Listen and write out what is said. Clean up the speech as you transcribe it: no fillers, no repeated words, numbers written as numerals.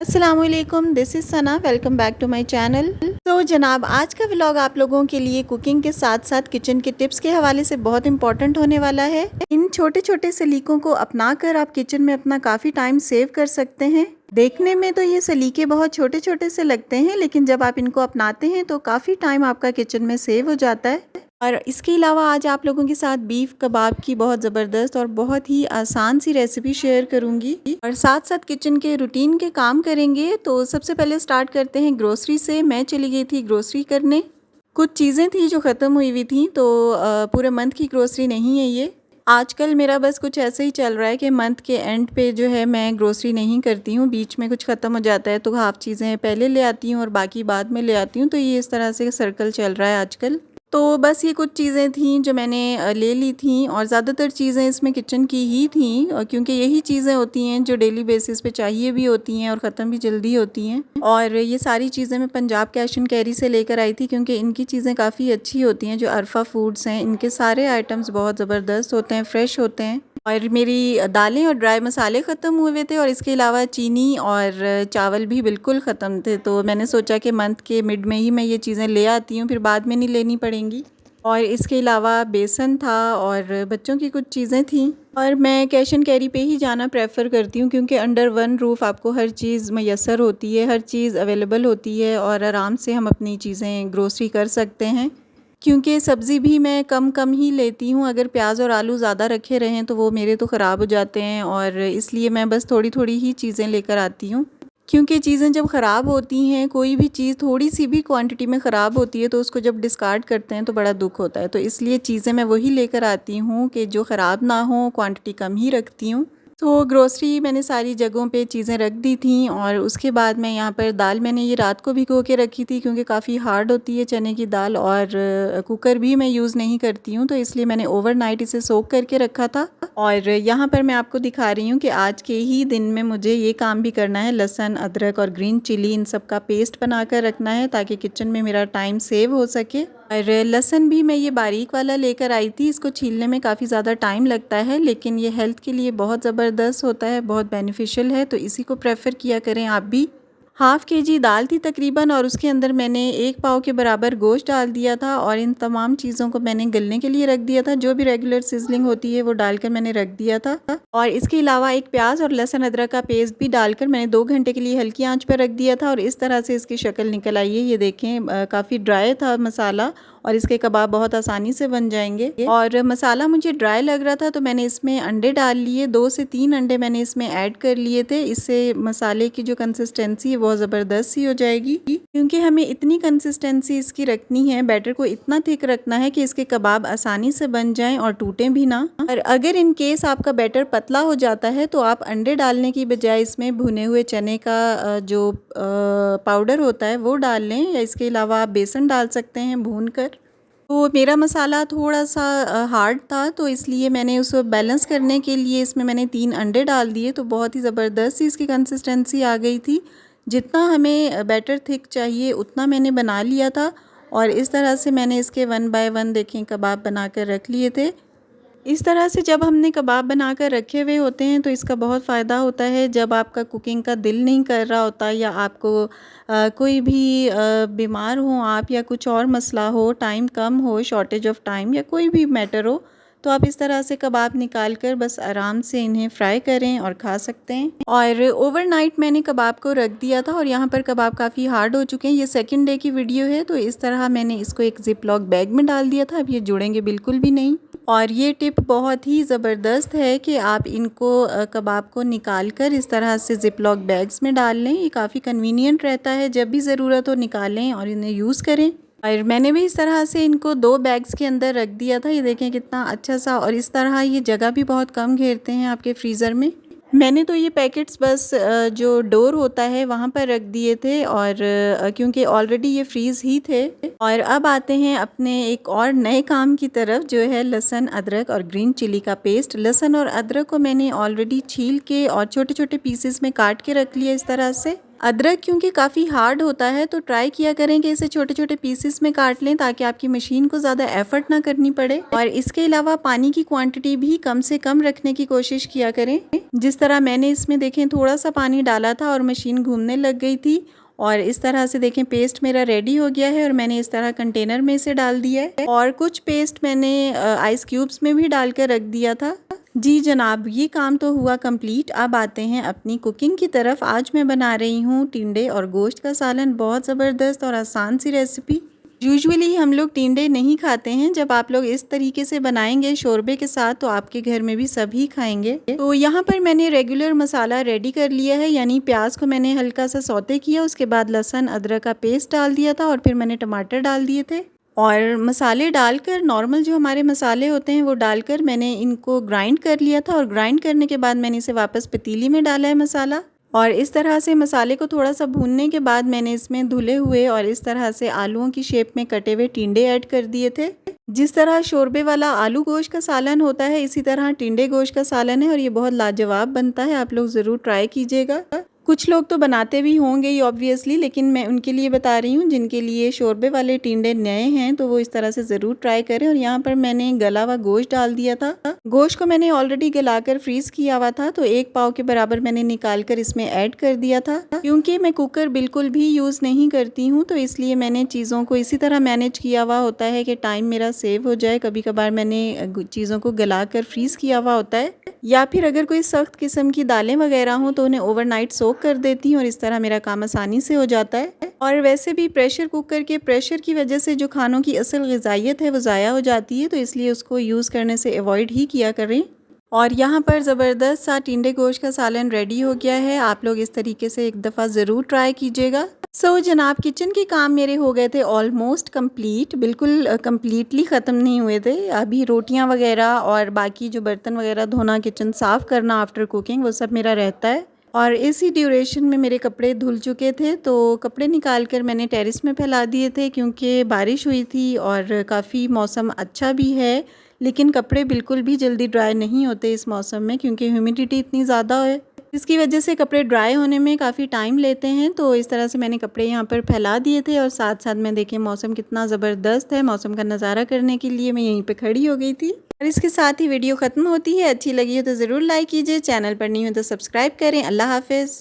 अस्सलामुअलैकुम, this is Sana. Welcome back to my channel. तो जनाब, आज का व्लॉग आप लोगों के लिए कुकिंग के साथ साथ किचन के टिप्स के हवाले से बहुत इंपॉर्टेंट होने वाला है। इन छोटे छोटे सलीकों को अपना कर आप किचन में अपना काफ़ी टाइम सेव कर सकते हैं। देखने में तो ये सलीके बहुत छोटे छोटे से लगते हैं, लेकिन जब आप इनको अपनाते हैं तो काफ़ी टाइम आपका किचन में सेव हो जाता है। और इसके अलावा आज आप लोगों के साथ बीफ कबाब की बहुत ज़बरदस्त और बहुत ही आसान सी रेसिपी शेयर करूंगी और साथ साथ किचन के रूटीन के काम करेंगे। तो सबसे पहले स्टार्ट करते हैं ग्रोसरी से। मैं चली गई थी ग्रोसरी करने। कुछ चीज़ें थी जो ख़त्म हुई हुई थी, तो पूरे मंथ की ग्रोसरी नहीं है ये। आजकल मेरा बस कुछ ऐसे ही चल रहा है कि मंथ के एंड पे जो है मैं ग्रोसरी नहीं करती हूँ। बीच में कुछ ख़त्म हो जाता है तो हाफ़ चीज़ें पहले ले आती हूँ और बाकी बाद में ले आती हूँ। तो ये इस तरह से सर्कल चल रहा है आजकल। तो बस ये कुछ चीज़ें थीं जो मैंने ले ली थीं और ज़्यादातर चीज़ें इसमें किचन की ही थीं, क्योंकि यही चीज़ें होती हैं जो डेली बेसिस पे चाहिए भी होती हैं और ख़त्म भी जल्दी होती हैं। और ये सारी चीज़ें मैं पंजाब कैश एंड कैरी से लेकर आई थी, क्योंकि इनकी चीज़ें काफ़ी अच्छी होती हैं। जो अरफा फूड्स हैं, इनके सारे आइटम्स बहुत ज़बरदस्त होते हैं, फ्रेश होते हैं। और मेरी दालें और ड्राई मसाले ख़त्म हुए थे और इसके अलावा चीनी और चावल भी बिल्कुल ख़त्म थे। तो मैंने सोचा कि मंथ के मिड में ही मैं ये चीज़ें ले आती हूँ, फिर बाद में नहीं लेनी पड़ेंगी। और इसके अलावा बेसन था और बच्चों की कुछ चीज़ें थीं। और मैं कैश एंड कैरी पे ही जाना प्रेफर करती हूँ, क्योंकि अंडर वन रूफ़ आपको हर चीज़ मैसर होती है, हर चीज़ अवेलेबल होती है और आराम से हम अपनी चीज़ें ग्रोसरी कर सकते हैं। क्योंकि सब्ज़ी भी मैं कम कम ही लेती हूँ। अगर प्याज और आलू ज़्यादा रखे रहें तो वो मेरे तो ख़राब हो जाते हैं, और इसलिए मैं बस थोड़ी थोड़ी ही चीज़ें लेकर आती हूँ। क्योंकि चीज़ें जब ख़राब होती हैं, कोई भी चीज़ थोड़ी सी भी क्वांटिटी में ख़राब होती है तो उसको जब डिस्कार्ड करते हैं तो बड़ा दुख होता है। तो इसलिए चीज़ें मैं वही लेकर आती हूँ कि जो ख़राब ना हो, क्वांटिटी कम ही रखती हूँ। तो ग्रोसरी मैंने सारी जगहों पे चीज़ें रख दी थी और उसके बाद मैं यहाँ पर दाल मैंने ये रात को भिगो के रखी थी, क्योंकि काफ़ी हार्ड होती है चने की दाल और कुकर भी मैं यूज़ नहीं करती हूँ, तो इसलिए मैंने ओवरनाइट इसे सोक करके रखा था। और यहाँ पर मैं आपको दिखा रही हूँ कि आज के ही दिन में मुझे ये काम भी करना है। लहसुन, अदरक और ग्रीन चिली इन सब का पेस्ट बना कर रखना है, ताकि किचन में मेरा टाइम सेव हो सके। और लहसुन भी मैं ये बारीक वाला लेकर आई थी। इसको छीलने में काफ़ी ज़्यादा टाइम लगता है, लेकिन ये हेल्थ के लिए बहुत ज़बरदस्त होता है, बहुत बेनिफिशियल है, तो इसी को प्रेफर किया करें आप भी। हाफ़ केजी दाल थी तकरीबन, और उसके अंदर मैंने 1 पाव के बराबर गोश्त डाल दिया था और इन तमाम चीज़ों को मैंने गलने के लिए रख दिया था। जो भी रेगुलर सिजलिंग होती है वो डालकर मैंने रख दिया था। और इसके अलावा एक प्याज और लहसुन अदरक का पेस्ट भी डालकर मैंने 2 घंटे के लिए हल्की आंच पर रख दिया था और इस तरह से इसकी शक्ल निकल आई है। ये देखें, काफ़ी ड्राई था मसाला और इसके कबाब बहुत आसानी से बन जाएंगे। और मसाला मुझे ड्राई लग रहा था तो मैंने इसमें अंडे डाल लिए। 2 से 3 अंडे मैंने इसमें ऐड कर लिए थे। इससे मसाले की जो कंसिस्टेंसी है बहुत ज़बरदस्त सी हो जाएगी, क्योंकि हमें इतनी कंसिस्टेंसी इसकी रखनी है, बैटर को इतना थिक रखना है कि इसके कबाब आसानी से बन जाएं और टूटें भी ना। और अगर इन केस आपका बैटर पतला हो जाता है तो आप अंडे डालने की बजाय इसमें भुने हुए चने का जो पाउडर होता है वो डाल लें, या इसके अलावा आप बेसन डाल सकते हैं भून कर। तो मेरा मसाला थोड़ा सा हार्ड था, तो इसलिए मैंने उसको बैलेंस करने के लिए इसमें मैंने 3 अंडे डाल दिए, तो बहुत ही ज़बरदस्त सी इसकी कंसिस्टेंसी आ गई थी। जितना हमें बैटर थिक चाहिए उतना मैंने बना लिया था और इस तरह से मैंने इसके 1 बाय 1 देखें कबाब बना कर रख लिए थे। इस तरह से जब हमने कबाब बनाकर रखे हुए होते हैं तो इसका बहुत फ़ायदा होता है। जब आपका कुकिंग का दिल नहीं कर रहा होता, या आपको कोई भी बीमार हो आप, या कुछ और मसला हो, टाइम कम हो, शॉर्टेज ऑफ टाइम, या कोई भी मैटर हो, तो आप इस तरह से कबाब निकाल कर बस आराम से इन्हें फ्राई करें और खा सकते हैं। और ओवरनाइट मैंने कबाब को रख दिया था और यहाँ पर कबाब काफ़ी हार्ड हो चुके हैं। ये सेकंड डे की वीडियो है, तो इस तरह मैंने इसको एक जिप लॉक बैग में डाल दिया था। अब ये जुड़ेंगे बिल्कुल भी नहीं। और ये टिप बहुत ही ज़बरदस्त है कि आप इनको कबाब को निकाल कर इस तरह से ज़िप लॉक बैग्स में डाल लें। ये काफ़ी कन्वीनियंट रहता है, जब भी ज़रूरत हो निकालें और इन्हें यूज़ करें। और मैंने भी इस तरह से इनको 2 बैग्स के अंदर रख दिया था। ये देखें कितना अच्छा सा, और इस तरह ये जगह भी बहुत कम घेरते हैं आपके फ्रीज़र में। मैंने तो ये पैकेट्स बस जो डोर होता है वहाँ पर रख दिए थे, और क्योंकि ऑलरेडी ये फ्रीज़ ही थे। और अब आते हैं अपने एक और नए काम की तरफ, जो है लहसुन, अदरक और ग्रीन चिली का पेस्ट। लहसुन और अदरक को मैंने ऑलरेडी छील के और छोटे छोटे पीसेस में काट के रख लिया इस तरह से। अदरक क्योंकि काफ़ी हार्ड होता है तो ट्राई किया करें कि इसे छोटे छोटे पीसेस में काट लें ताकि आपकी मशीन को ज़्यादा एफर्ट ना करनी पड़े। और इसके अलावा पानी की क्वांटिटी भी कम से कम रखने की कोशिश किया करें। जिस तरह मैंने इसमें देखें थोड़ा सा पानी डाला था और मशीन घूमने लग गई थी। और इस तरह से देखें पेस्ट मेरा रेडी हो गया है और मैंने इस तरह कंटेनर में इसे डाल दिया है। और कुछ पेस्ट मैंने आइस क्यूब्स में भी डालकर रख दिया था। जी जनाब, ये काम तो हुआ कंप्लीट। अब आते हैं अपनी कुकिंग की तरफ। आज मैं बना रही हूँ टिंडे और गोश्त का सालन। बहुत ज़बरदस्त और आसान सी रेसिपी। यूजुअली हम लोग टिंडे नहीं खाते हैं। जब आप लोग इस तरीके से बनाएंगे शोरबे के साथ तो आपके घर में भी सभी खाएंगे। तो यहाँ पर मैंने रेगुलर मसाला रेडी कर लिया है, यानी प्याज को मैंने हल्का सा सौते किया, उसके बाद लहसुन अदरक का पेस्ट डाल दिया था और फिर मैंने टमाटर डाल दिए थे। और मसाले डालकर नॉर्मल जो हमारे मसाले होते हैं वो डालकर मैंने इनको ग्राइंड कर लिया था। और ग्राइंड करने के बाद मैंने इसे वापस पतीली में डाला है मसाला। और इस तरह से मसाले को थोड़ा सा भूनने के बाद मैंने इसमें धुले हुए और इस तरह से आलूओं की शेप में कटे हुए टिंडे ऐड कर दिए थे। जिस तरह शोरबे वाला आलू गोश्त का सालन होता है इसी तरह टिंडे गोश्त का सालन है और ये बहुत लाजवाब बनता है। आप लोग ज़रूर ट्राई कीजिएगा। कुछ लोग तो बनाते भी होंगे ही ऑब्वियसली, लेकिन मैं उनके लिए बता रही हूँ जिनके लिए शोरबे वाले टिंडे नए हैं तो वो इस तरह से ज़रूर ट्राई करें। और यहाँ पर मैंने गला हुआ गोश्त डाल दिया था। गोश्त को मैंने ऑलरेडी गलाकर फ्रीज किया हुआ था तो 1 पाव के बराबर मैंने निकाल कर इसमें ऐड कर दिया था। क्योंकि मैं कुकर बिल्कुल भी यूज़ नहीं करती हूँ तो इसलिए मैंने चीज़ों को इसी तरह मैनेज किया हुआ होता है कि टाइम मेरा सेव हो जाए। कभी कभार मैंने चीज़ों को गला कर फ्रीज किया हुआ होता है, या फिर अगर कोई सख्त किस्म की दालें वगैरह हों तो उन्हें ओवरनाइट सोक कर देती हूँ और इस तरह मेरा काम आसानी से हो जाता है। और वैसे भी प्रेशर कुकर के प्रेशर की वजह से जो खानों की असल ग़िज़ाइयत है वो ज़ाया हो जाती है, तो इसलिए उसको यूज़ करने से अवॉइड ही किया करें। और यहाँ पर ज़बरदस्त सा टिंडे गोश्त का सालन रेडी हो गया है। आप लोग इस तरीके से एक दफ़ा ज़रूर ट्राई कीजिएगा। सो जनाब, किचन के काम मेरे हो गए थे ऑलमोस्ट कंप्लीट। बिल्कुल कंप्लीटली ख़त्म नहीं हुए थे। अभी रोटियां वगैरह और बाकी जो बर्तन वगैरह धोना, किचन साफ़ करना आफ्टर कुकिंग, वो सब मेरा रहता है। और इसी ड्यूरेशन में मेरे कपड़े धुल चुके थे तो कपड़े निकाल कर मैंने टेरेस में फैला दिए थे क्योंकि बारिश हुई थी और काफ़ी मौसम अच्छा भी है। लेकिन कपड़े बिल्कुल भी जल्दी ड्राई नहीं होते इस मौसम में क्योंकि ह्यूमिडिटी इतनी ज़्यादा है, इसकी वजह से कपड़े ड्राई होने में काफ़ी टाइम लेते हैं। तो इस तरह से मैंने कपड़े यहाँ पर फैला दिए थे और साथ साथ में देखें मौसम कितना ज़बरदस्त है। मौसम का नज़ारा करने के लिए मैं यहीं पे खड़ी हो गई थी। और इसके साथ ही वीडियो ख़त्म होती है। अच्छी लगी हो तो ज़रूर लाइक कीजिए, चैनल पर नहीं हो तो सब्सक्राइब करें। अल्लाह हाफिज़।